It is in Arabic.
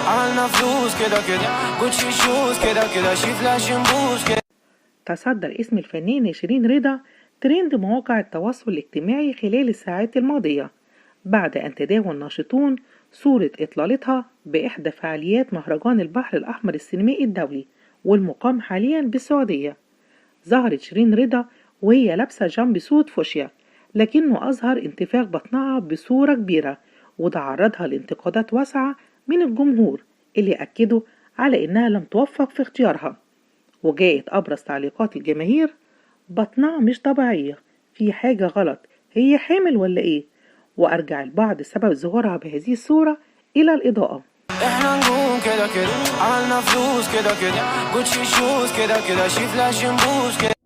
عملنا فلوس كده كده جوتشي شوز كده كده شي فلاش بوز كده. تصدر اسم الفنانة شيرين رضا ترند مواقع التواصل الاجتماعي خلال الساعات الماضية بعد أن تداول ناشطون صورة إطلالتها بإحدى فعاليات مهرجان البحر الأحمر السينمائي الدولي والمقام حاليا بالسعودية. ظهرت شيرين رضا وهي لابسة جامب سوت فوشيا، لكنه أظهر انتفاخ بطنها بصورة كبيرة، وده عرضها لانتقادات واسعة من الجمهور اللي أكدوا على إنها لم توفق في اختيارها. وجاءت أبرز تعليقات الجماهير: بطنها مش طبيعية، في حاجة غلط، هي حامل ولا إيه؟ وأرجع البعض سبب ظهورها بهذه الصورة إلى الإضاءة. احنا نجوم كده كده عملنا فلوس كده كده جوتشي شوز كده كده شي فلاش بوز كده.